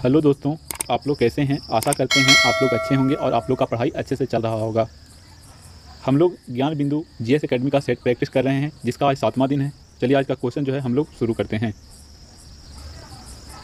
Hello दोस्तों, आप लोग कैसे हैं। आशा करते हैं आप लोग अच्छे होंगे और आप लोग का पढ़ाई अच्छे से चल रहा होगा। हम लोग ज्ञान बिंदु जीएस एकेडमी का सेट प्रैक्टिस कर रहे हैं, जिसका आज 7वां दिन है। चलिए आज का क्वेश्चन जो है हम लोग शुरू करते हैं।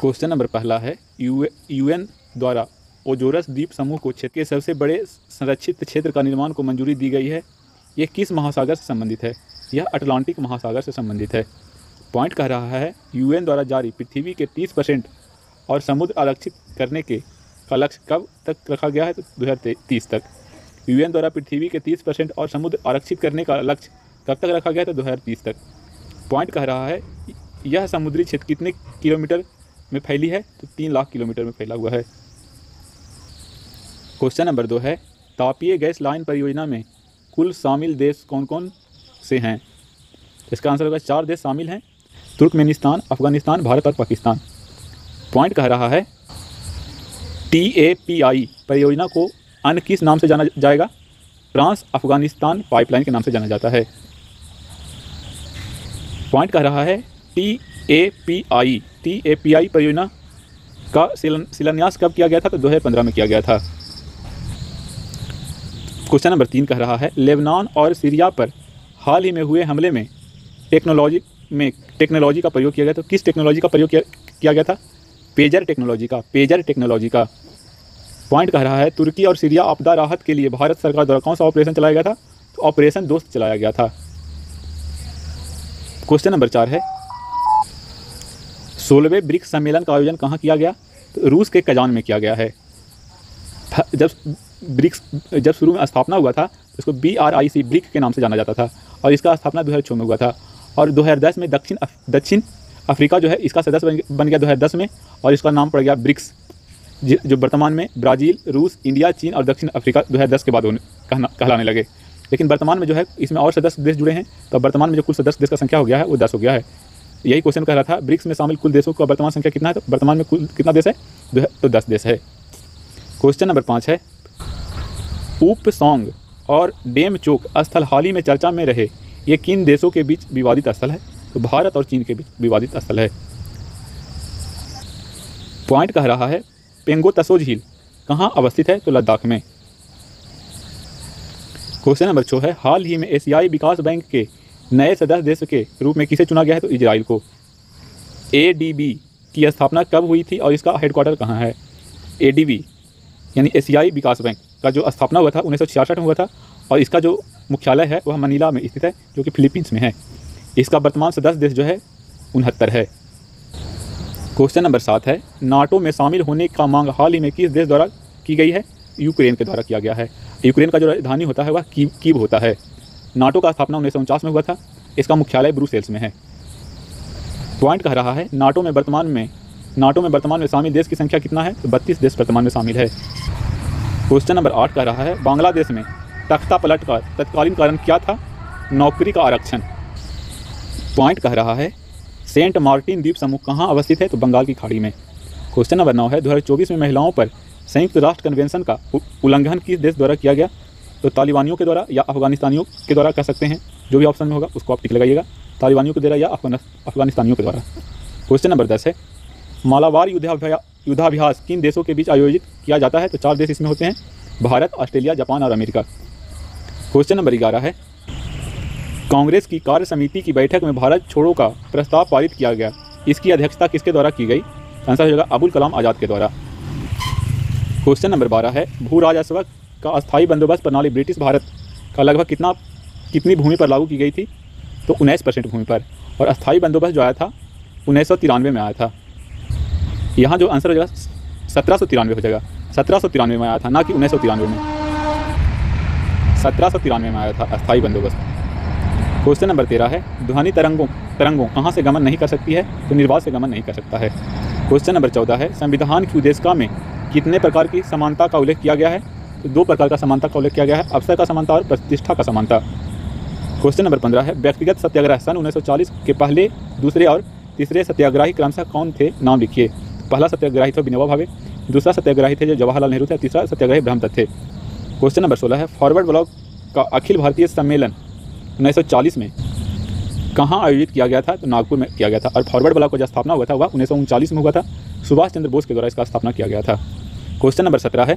क्वेश्चन नंबर पहला है, यूएन द्वारा ओजोरस द्वीप समूह को क्षेत्र के सबसे बड़े संरक्षित क्षेत्र का निर्माण को मंजूरी दी गई है। ये किस महासागर से संबंधित है। यह अटलांटिक महासागर से संबंधित है। पॉइंट कह रहा है, यूएन द्वारा जारी पृथ्वी के 30% और समुद्र आरक्षित करने का लक्ष्य कब तक रखा गया है, तो 2030 तक। यूएन द्वारा पृथ्वी के 30% और समुद्र आरक्षित करने का लक्ष्य कब तक रखा गया है, तो 2030 तक। पॉइंट कह रहा है, यह समुद्री क्षेत्र कितने किलोमीटर में फैली है, तो 3 लाख किलोमीटर में फैला हुआ है। क्वेश्चन नंबर 2 है, तापीय गैस लाइन परियोजना में कुल शामिल देश कौन कौन से हैं। इसका आंसर होगा 4 देश शामिल हैं, तुर्कमेनिस्तान, अफगानिस्तान, भारत और पाकिस्तान। पॉइंट कह रहा है, TAPI परियोजना को अन्य किस नाम से जाना जाएगा। ट्रांस अफगानिस्तान पाइपलाइन के नाम से जाना जाता है। पॉइंट कह रहा है, TAPI परियोजना का शिलान्यास कब किया गया था, तो 2015 में किया गया था। क्वेश्चन नंबर 3 कह रहा है, लेबनान और सीरिया पर हाल ही में हुए हमले में टेक्नोलॉजी का प्रयोग किया गया, तो किस टेक्नोलॉजी का प्रयोग किया गया था। पेजर टेक्नोलॉजी का। पॉइंट कह रहा है, तुर्की और सीरिया आपदा राहत के लिए भारत सरकार द्वारा कौन सा ऑपरेशन चलाया गया था, तो ऑपरेशन दोस्त चलाया गया था। क्वेश्चन नंबर 4 है, 16वें ब्रिक्स सम्मेलन का आयोजन कहाँ किया गया, तो रूस के कजान में किया गया है। जब शुरू में स्थापना हुआ था तो इसको BRIC ब्रिक के नाम से जाना जाता था, और इसका स्थापना 2006 में हुआ था, और 2010 में दक्षिण अफ्रीका जो है इसका सदस्य बन गया 2010 में, और इसका नाम पड़ गया ब्रिक्स, जो वर्तमान में ब्राज़ील, रूस, इंडिया, चीन और दक्षिण अफ्रीका 2010 के बाद कहलाने लगे। लेकिन वर्तमान में जो है इसमें और सदस्य देश जुड़े हैं, तो वर्तमान में जो कुल सदस्य देश का संख्या हो गया है वो 10 हो गया है। यही क्वेश्चन कह रहा था, ब्रिक्स में शामिल कुल देशों का वर्तमान संख्या कितना है, तो वर्तमान में कुल कितना देश है, तो 10 देश है। क्वेश्चन नंबर 5 है, उपसोंग और डेमचोक स्थल हाल ही में चर्चा में रहे, ये किन देशों के बीच विवादित स्थल है, तो भारत और चीन के बीच विवादित स्थल है। पॉइंट कह रहा है, पेंगो तसो झील कहाँ अवस्थित है, तो लद्दाख में। क्वेश्चन नंबर 6 है, हाल ही में एशियाई विकास बैंक के नए सदस्य देश के रूप में किसे चुना गया है, तो इजराइल को। ADB की स्थापना कब हुई थी और इसका हेडक्वार्टर कहाँ है। ADB यानी एशियाई विकास बैंक का जो स्थापना हुआ था 1966 में हुआ था, और इसका जो मुख्यालय है वह मनीला में स्थित है, जो कि फिलीपींस में है। इसका वर्तमान सदस्य देश जो है 69 है। क्वेश्चन नंबर 7 है, नाटो में शामिल होने का मांग हाल ही में किस देश द्वारा की गई है, यूक्रेन के द्वारा किया गया है। यूक्रेन का जो राजधानी होता है वह कीव होता है। नाटो का स्थापना 1949 में हुआ था, इसका मुख्यालय ब्रुसेल्स में है। पॉइंट कह रहा है, नाटो में वर्तमान में शामिल देश की संख्या कितना है, तो 32 देश वर्तमान में शामिल है। क्वेश्चन नंबर 8 कह रहा है, बांग्लादेश में तख्ता पलट का तत्कालीन कारण क्या था, नौकरी का आरक्षण। पॉइंट कह रहा है, सेंट मार्टिन द्वीप समूह कहाँ अवस्थित है, तो बंगाल की खाड़ी में। क्वेश्चन नंबर 9 है, 2024 में महिलाओं पर संयुक्त राष्ट्र कन्वेंशन का उल्लंघन किस देश द्वारा किया गया, तो तालिबानियों के द्वारा या अफगानिस्तानियों के द्वारा कह सकते हैं, जो भी ऑप्शन में होगा उसको आप टिक लगाइएगा, तालिबानियों के द्वारा या अफगानिस्तानियों के द्वारा। क्वेश्चन नंबर 10 है, मालाबार युद्धाभ्यास किन देशों के बीच आयोजित किया जाता है, तो 4 देश इसमें होते हैं, भारत, ऑस्ट्रेलिया, जापान और अमेरिका। क्वेश्चन नंबर 11 है, कांग्रेस की कार्य समिति की बैठक में भारत छोड़ो का प्रस्ताव पारित किया गया, इसकी अध्यक्षता किसके द्वारा की गई, आंसर हो जाएगा अबुल कलाम आज़ाद के द्वारा। क्वेश्चन नंबर 12 है, भू राजस्व का अस्थायी बंदोबस्त प्रणाली ब्रिटिश भारत का लगभग कितनी भूमि पर लागू की गई थी, तो 19% भूमि पर, और अस्थायी बंदोबस्त जो आया था 1993 में आया था। यहाँ जो आंसर हो जाएगा 1793 हो जाएगा, 1793 में आया था, ना कि 1993 में, 1793 में आया था अस्थायी बंदोबस्त। क्वेश्चन नंबर 13 है, ध्वनि तरंगों कहाँ से गमन नहीं कर सकती है, तो निर्वात से गमन नहीं कर सकता है। क्वेश्चन नंबर 14 है, संविधान की उद्देशिका में कितने प्रकार की समानता का उल्लेख किया गया है, तो 2 प्रकार का समानता का उल्लेख किया गया है, अवसर का समानता और प्रतिष्ठा का समानता। क्वेश्चन नंबर 15 है, व्यक्तिगत सत्याग्रह सन 1940 के पहले, दूसरे और तीसरे सत्याग्रही क्रमशः कौन थे, नाम लिखिए। पहला सत्याग्रही थे विनोबा भावे, दूसरा सत्याग्रही थे जो जवाहरलाल नेहरू थे, तीसरा सत्याग्रही ब्रह्मदत्त थे। क्वेश्चन नंबर 16 है, फॉरवर्ड ब्लॉक का अखिल भारतीय सम्मेलन 1940 में कहाँ आयोजित किया गया था, तो नागपुर में किया गया था। और फॉरवर्ड ब्लॉक का जो स्थापना हुआ था वह 1939 में हुआ था, सुभाष चंद्र बोस के द्वारा इसका स्थापना किया गया था। क्वेश्चन नंबर 17 है,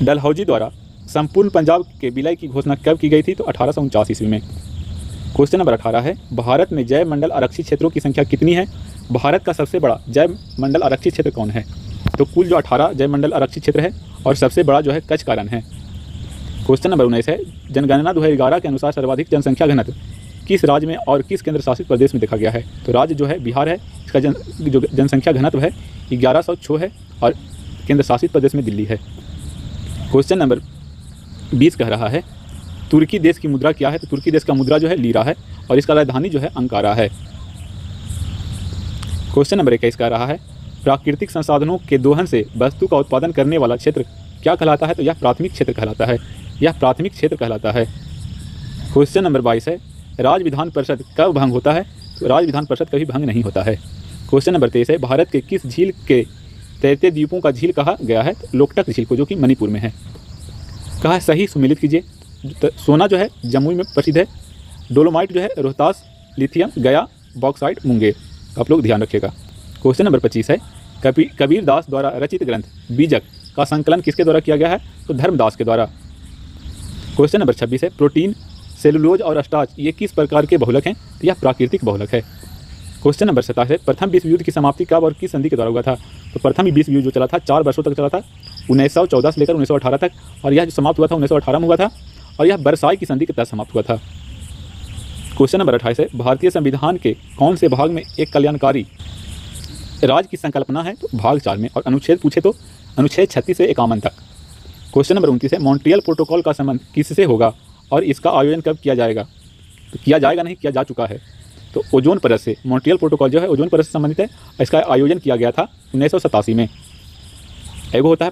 डलहौजी द्वारा संपूर्ण पंजाब के विलय की घोषणा कब की गई थी? तो 1849 ईस्वी में। क्वेश्चन नंबर 18 है, भारत में जैव मंडल आरक्षित क्षेत्रों की संख्या कितनी है? भारत का सबसे बड़ा जैव मंडल आरक्षित क्षेत्र कौन है? तो कुल जो 18 जैव मंडल आरक्षित क्षेत्र है और सबसे बड़ा जो है कच्छ का रण है। क्वेश्चन नंबर 19 है, जनगणना 2011 के अनुसार सर्वाधिक जनसंख्या घनत्व किस राज्य में और किस केंद्र शासित प्रदेश में देखा गया है? तो राज्य जो है बिहार है, इसका जो जनसंख्या घनत्व है 1106 है और केंद्र शासित प्रदेश में दिल्ली है। क्वेश्चन नंबर 20 कह रहा है, तुर्की देश की मुद्रा क्या है? तो तुर्की देश का मुद्रा जो है लीरा है और इसका राजधानी जो है अंकारा है। क्वेश्चन नंबर 21 कह रहा है, प्राकृतिक संसाधनों के दोहन से वस्तु का उत्पादन करने वाला क्षेत्र क्या कहलाता है? तो यह प्राथमिक क्षेत्र कहलाता है। यह प्राथमिक क्षेत्र कहलाता है। क्वेश्चन नंबर 22 है, राज्य विधान परिषद कब भंग होता है? तो राज्य विधान परिषद कभी भंग नहीं होता है। क्वेश्चन नंबर 23 है, भारत के किस झील के तैरते द्वीपों का झील कहा गया है? तो लोकटक झील को, जो कि मणिपुर में है। कहा सही सुमिलित कीजिए। सोना जो है जमुई में प्रसिद्ध है, डोलोमाइट जो है रोहतास, लिथियम गया, बॉक्साइट मुंगेर। आप लोग ध्यान रखिएगा। क्वेश्चन नंबर 25 है, कबीर दास द्वारा रचित ग्रंथ बीजक का संकलन किसके द्वारा किया गया है? तो धर्मदास के द्वारा। क्वेश्चन नंबर 26 है, प्रोटीन, सेलुलोज और स्टार्च ये किस प्रकार के बहुलक हैं? तो यह प्राकृतिक बहुलक है। क्वेश्चन नंबर 27 है, प्रथम विश्व युद्ध की समाप्ति कब और किस संधि के द्वारा हुआ था? तो प्रथम विश्व युद्ध जो चला था 4 वर्षों तक चला था, 1914 से लेकर 1918 तक, और यह जो समाप्त हुआ था 1918 में हुआ था और यह वर्साई की संधि के तहत समाप्त हुआ था। क्वेश्चन नंबर 28 है, भारतीय संविधान के कौन से भाग में एक कल्याणकारी राज्य की संकल्पना है? तो भाग 4 में। और अनुच्छेद पूछे तो अनुच्छेद 36 से 51 तक। क्वेश्चन नंबर 29 है, मॉन्ट्रियल प्रोटोकॉल का संबंध किससे होगा और इसका आयोजन कब किया जाएगा? तो किया जाएगा नहीं, किया जा चुका है। तो ओजोन परत से, मॉन्ट्रियल प्रोटोकॉल जो है ओजोन परत से संबंधित है। इसका आयोजन किया गया था 1987 में। एगो होता है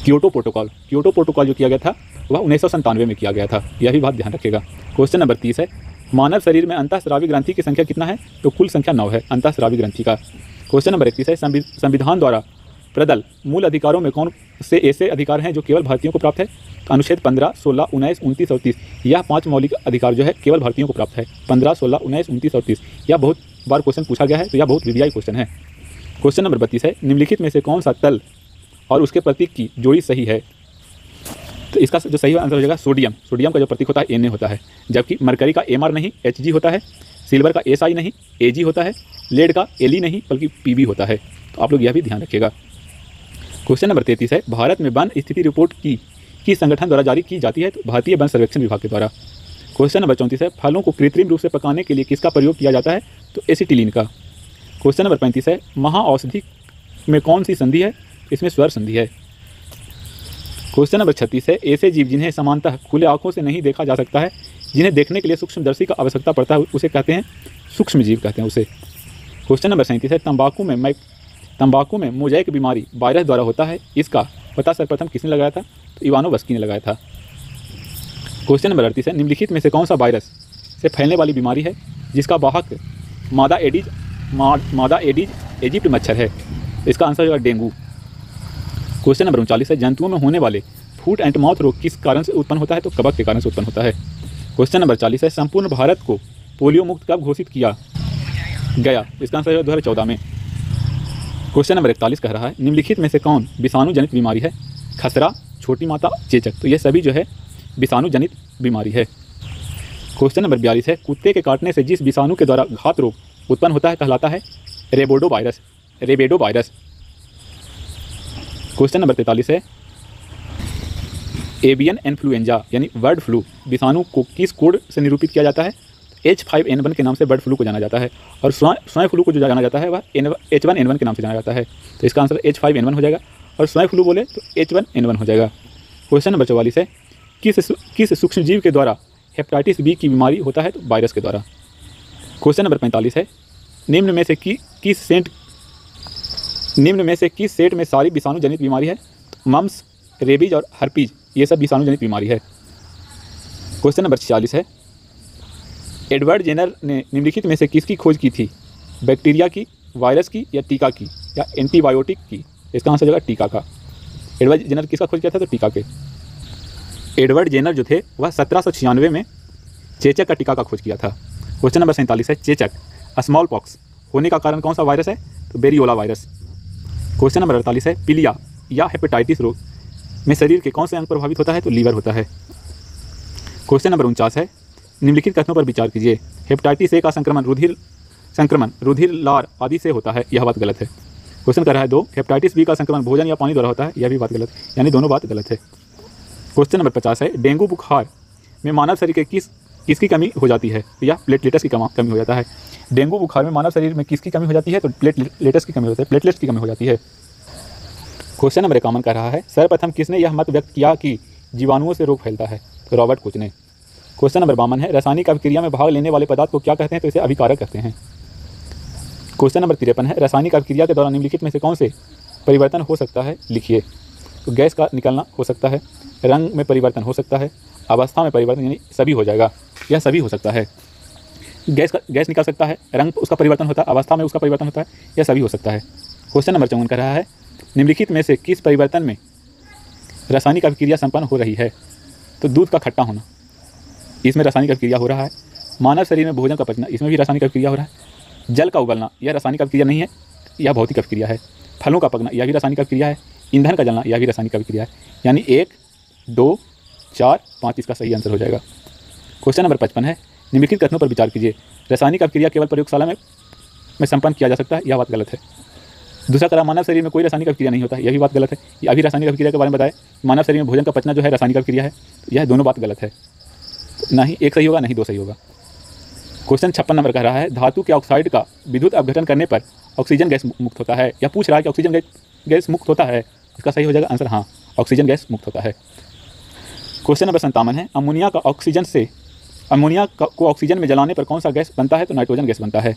क्योटो प्रोटोकॉल। क्योटो प्रोटोकॉल जो किया गया था वह 1997 में किया गया था। यह भी बात ध्यान रखिएगा। क्वेश्चन नंबर 30 है, मानव शरीर में अंतःस्रावी ग्रंथि की संख्या कितना है? तो कुल संख्या 9 है अंतःस्रावी ग्रंथि का। क्वेश्चन नंबर 31 है, संविधान द्वारा प्रदल मूल अधिकारों में कौन से ऐसे अधिकार हैं जो केवल भारतीयों को प्राप्त है? अनुच्छेद 15, 16, 19, 29 और 30। यह 5 मौलिक अधिकार जो है केवल भारतीयों को प्राप्त है। 15, 16, 19, 29 और 30। यह बहुत बार क्वेश्चन पूछा गया है, तो यह बहुत वीवीआई क्वेश्चन है। क्वेश्चन नंबर 32 है, निम्नलिखित में से कौन सा तल और उसके प्रतीक की जोड़ी सही है? तो इसका जो सही आंसर हो जाएगा सोडियम। सोडियम का जो प्रतीक होता है Na होता है, जबकि मरकरी का Mr नहीं Hg होता है, सिल्वर का Si नहीं Ag होता है, लेड का Le नहीं बल्कि Pb होता है। तो आप लोग यह भी ध्यान रखिएगा। क्वेश्चन नंबर 33 है, भारत में वन स्थिति रिपोर्ट की संगठन द्वारा जारी की जाती है? तो भारतीय वन सर्वेक्षण विभाग के द्वारा। क्वेश्चन नंबर 34 है, फलों को कृत्रिम रूप से पकाने के लिए किसका प्रयोग किया जाता है? तो एसिटिलीन का। क्वेश्चन नंबर 35 है, महाऔषधि में कौन सी संधि है? इसमें स्वर संधि है। क्वेश्चन नंबर 36 है, ऐसे जीव जिन्हें समानतः खुले आंखों से नहीं देखा जा सकता है, जिन्हें देखने के लिए सूक्ष्मदर्शी का आवश्यकता पड़ता है, उसे कहते हैं सूक्ष्म जीव कहते हैं उसे। क्वेश्चन नंबर 37 है, तंबाकू में मोज़ेक बीमारी वायरस द्वारा होता है, इसका पता सर्वप्रथम किसने लगाया था? तो इवानोवस्की ने लगाया था। क्वेश्चन नंबर 38 है, निम्नलिखित में से कौन सा वायरस से फैलने वाली बीमारी है जिसका वाहक मादा एडीज इजिप्ट मच्छर है? इसका आंसर होगा डेंगू। क्वेश्चन नंबर 39 है, जंतुओं में होने वाले फूट एंड माउथ रोग किस कारण से उत्पन्न होता है? तो कवक के कारण से उत्पन्न होता है। क्वेश्चन नंबर 40 है, संपूर्ण भारत को पोलियो मुक्त कब घोषित किया गया? इसका आंसर है 2014 में। क्वेश्चन नंबर 41 कह रहा है, निम्नलिखित में से कौन विषाणु जनित बीमारी है? खसरा, छोटी माता, चेचक। तो ये सभी जो है विषाणु जनित बीमारी है। क्वेश्चन नंबर 42 है, कुत्ते के काटने से जिस विषाणु के द्वारा घात रोग उत्पन्न होता है कहलाता है रेबेडो वायरस। क्वेश्चन नंबर 43 है, एवियन इन्फ्लुएंजा यानी बर्ड फ्लू विषाणु को किस कोड से निरूपित किया जाता है? H5N1 के नाम से बर्ड फ्लू को जाना जाता है, और स्वाइन फ्लू को जो जाना जाता है वह H1N1 के नाम से जाना जाता है। तो इसका आंसर H5N1 हो जाएगा, और स्वाइन फ्लू बोले तो H1N1 हो जाएगा। क्वेश्चन नंबर 44 है, किस सूक्ष्मजीव के द्वारा हेपेटाइटिस बी की बीमारी होता है? तो वायरस के द्वारा। क्वेश्चन नंबर 45 है, निम्न में से किस सेट में सारी विषाणु जनित बीमारी है? मम्स, रेबीज और हर्पीज ये सब विषाणु जनित बीमारी है। क्वेश्चन नंबर 46 है, एडवर्ड जेनर ने निम्नलिखित में से किसकी खोज की थी? बैक्टीरिया की, वायरस की, या टीका की, या एंटीबायोटिक की? इसका आंसर होगा टीका का। एडवर्ड जेनर किसका खोज किया था? तो टीका के। एडवर्ड जेनर जो थे वह 1796 में चेचक का टीका का खोज किया था। क्वेश्चन नंबर 47 है, चेचक स्मॉल पॉक्स होने का कारण कौन सा वायरस है? तो बेरियोला वायरस। क्वेश्चन नंबर 48 है, पीलिया या हेपेटाइटिस रोग में शरीर के कौन से अंग प्रभावित होता है? तो लीवर होता है। क्वेश्चन नंबर 49 है, निम्नलिखित कथनों पर विचार कीजिए। हेपेटाइटिस ए का संक्रमण रुधिर लार आदि से होता है, यह बात गलत है। क्वेश्चन कर रहा है 2, हेपेटाइटिस बी का संक्रमण भोजन या पानी द्वारा होता है, यह भी बात गलत, यानी दोनों बात गलत है। क्वेश्चन नंबर 50 है, डेंगू बुखार में मानव शरीर के किसकी कमी हो जाती है? या प्लेटलेट्स की कमी हो जाता है। डेंगू बुखार में मानव शरीर में किसकी कमी हो जाती है? तो प्लेटलेट्स की कमी होती है, प्लेटलेट्स की कमी हो जाती है। क्वेश्चन नंबर 51 कर रहा है, सर्वप्रथम किसने यह मत व्यक्त किया कि जीवाणुओं से रोग फैलता है? तो रॉबर्ट कोच ने। क्वेश्चन नंबर 52 है, रासायनिक अभिक्रिया में भाग लेने वाले पदार्थ को क्या कहते हैं? तो इसे अभिकारक कहते हैं। क्वेश्चन नंबर 53 है, रासायनिक अभिक्रिया के दौरान निम्नलिखित में से कौन से परिवर्तन हो सकता है? लिखिए। तो गैस का निकलना हो सकता है, रंग में परिवर्तन हो सकता है, अवस्था में परिवर्तन, यानी सभी हो जाएगा, यह सभी हो सकता है। गैस निकल सकता है, रंग उसका परिवर्तन होता है, अवस्था में उसका परिवर्तन होता है, यह सभी हो सकता है। क्वेश्चन नंबर 54 कर रहा है, निम्नलिखित में से किस परिवर्तन में रासायनिक अभिक्रिया संपन्न हो रही है? तो दूध का खट्टा होना, इसमें रासायनिक अभिक्रिया हो रहा है। मानव शरीर में भोजन का पचना, इसमें भी रासायनिक अभिक्रिया हो रहा है। जल का उबलना, यह रासायनिक अभिक्रिया नहीं है, यह भौतिक अभिक्रिया है। फलों का पकना, यह भी रासायनिक अभिक्रिया है। ईंधन का जलना, यह भी रासायनिक अभिक्रिया है। यानी 1, 2, 4, 5 इसका सही आंसर हो जाएगा। क्वेश्चन नंबर 55 है, निम्नलिखित कथनों पर विचार कीजिए। रासायनिक अभिक्रिया केवल प्रयोगशाला में संपन्न किया जा सकता है, यह बात गलत है। दूसरा करा, मानव शरीर में कोई रासायनिक अभिक्रिया नहीं होता है, यह भी बात गलत है। अभी रासायनिक अभिक्रिया के बारे में बताया, मानव शरीर में भोजन का पचना जो है रासायनिक अभिक्रिया है, यह दोनों बात गलत है। ना ही 1 सही होगा, ना ही 2 सही होगा। क्वेश्चन 56 नंबर कह रहा है, धातु के ऑक्साइड का विद्युत अपघटन करने पर ऑक्सीजन गैस मुक्त होता है। या पूछ रहा है कि ऑक्सीजन गैस मुक्त होता है, इसका सही हो जाएगा आंसर हाँ, ऑक्सीजन गैस मुक्त होता है। क्वेश्चन नंबर 57 है, अमोनिया को ऑक्सीजन में जलाने पर कौन सा गैस बनता है? तो नाइट्रोजन गैस बनता है।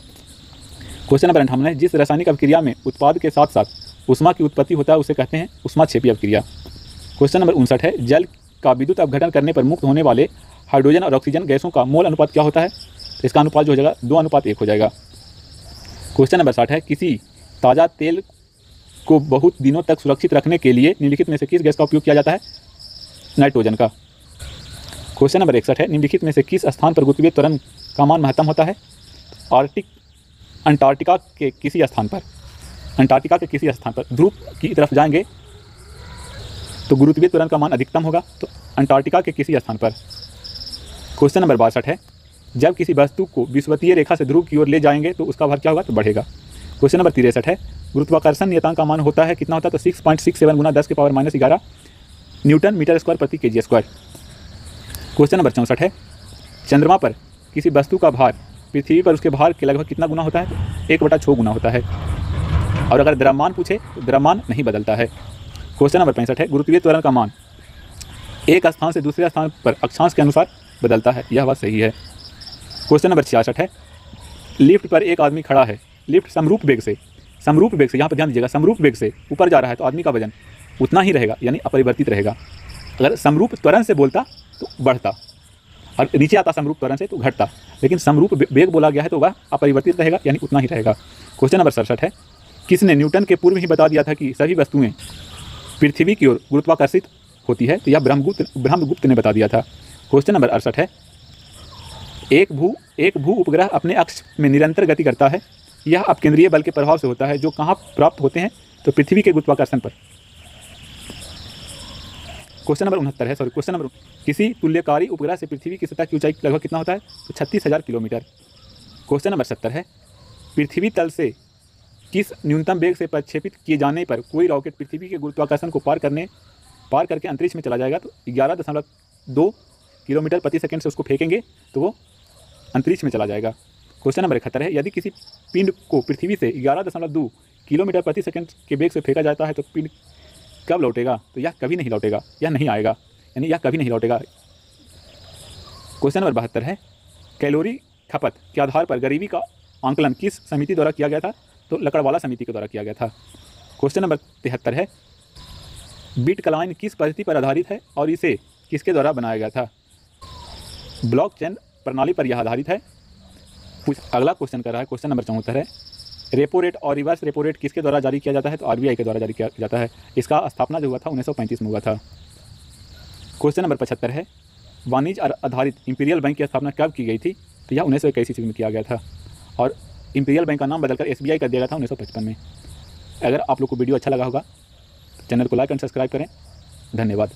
क्वेश्चन नंबर 58 है, जिस रासायनिक अभिक्रिया में उत्पाद के साथ साथ उष्मा की उत्पत्ति होता है उसे कहते हैं उष्माक्षेपी अभिक्रिया। क्वेश्चन नंबर 59 है, जल का विद्युत अपघटन करने पर मुक्त होने वाले हाइड्रोजन और ऑक्सीजन गैसों का मोल अनुपात क्या होता है? तो इसका अनुपात जो हो जाएगा 2:1 हो जाएगा। क्वेश्चन नंबर 60 है, किसी ताज़ा तेल को बहुत दिनों तक सुरक्षित रखने के लिए निम्नलिखित में से किस गैस का उपयोग किया जाता है? नाइट्रोजन का। क्वेश्चन नंबर 61 है, निम्नलिखित में से किस स्थान पर गुरुत्वीय त्वरण का मान महत्तम होता है? अंटार्कटिका के किसी स्थान पर ध्रुव की तरफ जाएंगे तो गुरुत्वीय त्वरण का मान अधिकतम होगा, तो अंटार्कटिका के किसी स्थान पर। क्वेश्चन नंबर 62 है, जब किसी वस्तु को विषुवतीय रेखा से ध्रुव की ओर ले जाएंगे तो उसका भार क्या होगा? तो बढ़ेगा। क्वेश्चन नंबर 63 है, गुरुत्वाकर्षण नियतांक का मान होता है कितना होता है? तो 6.67 गुना 10⁻⁻11 न्यूटन मीटर स्क्वायर प्रति kg स्क्वायर। क्वेश्चन नंबर 64 है, चंद्रमा पर किसी वस्तु का भार पृथ्वी पर उसके भार के लगभग कितना गुना होता है? तो 1/6 गुना होता है। और अगर द्रव्यमान पूछे तो द्रव्यमान नहीं बदलता है। क्वेश्चन नंबर 65 है, गुरुत्वीय त्वरण का मान एक स्थान से दूसरे स्थान पर अक्षांश के अनुसार बदलता है, यह बात सही है। क्वेश्चन नंबर 66 है, लिफ्ट पर एक आदमी खड़ा है, लिफ्ट समरूप वेग से यहाँ पर ध्यान दीजिएगा, समरूप वेग से ऊपर जा रहा है तो आदमी का वजन उतना ही रहेगा, यानी अपरिवर्तित रहेगा। अगर समरूप त्वरण से बोलता तो बढ़ता, और नीचे आता समरूप त्वरण से तो घटता, लेकिन समरूप वेग बोला गया है तो वह अपरिवर्तित रहेगा, यानी उतना ही रहेगा। क्वेश्चन नंबर 67 है, किसने न्यूटन के पूर्व ही बता दिया था कि सभी वस्तुएं पृथ्वी की ओर गुरुत्वाकर्षित होती है? तो यह ब्रह्मगुप्त ने बता दिया था। क्वेश्चन नंबर 68 है, एक भू उपग्रह अपने अक्ष में निरंतर गति करता है, यह अपकेंद्रीय बल के प्रभाव से होता है, जो कहाँ प्राप्त होते हैं? तो पृथ्वी के गुरुत्वाकर्षण पर। क्वेश्चन नंबर किसी तुल्यकारी उपग्रह से पृथ्वी की सतह की ऊंचाई लगभग कितना होता है? तो 36,000 किलोमीटर। क्वेश्चन नंबर 70 है, पृथ्वी तल से किस न्यूनतम वेग से प्रक्षेपित किए जाने पर कोई रॉकेट पृथ्वी के गुरुत्वाकर्षण को पार करके अंतरिक्ष में चला जाएगा? तो 11.2 किलोमीटर प्रति सेकंड से उसको फेंकेंगे तो वो अंतरिक्ष में चला जाएगा। क्वेश्चन नंबर 71 है, यदि किसी पिंड को पृथ्वी से 11.2 किलोमीटर प्रति सेकंड के वेग से फेंका जाता है तो पिंड कब लौटेगा? तो यह कभी नहीं लौटेगा, यह नहीं आएगा, यानी यह कभी नहीं लौटेगा। क्वेश्चन नंबर 72 है, कैलोरी खपत के आधार पर गरीबी का आंकलन किस समिति द्वारा किया गया था? तो लकड़वाला समिति के द्वारा किया गया था। क्वेश्चन नंबर 73 है, बिटकॉइन किस पद्धति पर आधारित है और इसे किसके द्वारा बनाया गया था? ब्लॉकचेन प्रणाली पर यह आधारित है। अगला क्वेश्चन कर रहा है, क्वेश्चन नंबर 74 है, रेपो रेट और रिवर्स रेपो रेट किसके द्वारा जारी किया जाता है? तो RBI के द्वारा जारी किया जाता है। इसका स्थापना जो हुआ था 1935 में हुआ था। क्वेश्चन नंबर 75 है, वाणिज्य आधारित इंपीरियल बैंक की स्थापना कब की गई थी? तो यह 1921 ईस्वी में किया गया था। और इंपीरियल बैंक का नाम बदलकर SBI कर दिया गया था 1955 में। अगर आप लोग को वीडियो अच्छा लगा होगा तो चैनल को लाइक एंड सब्सक्राइब करें। धन्यवाद।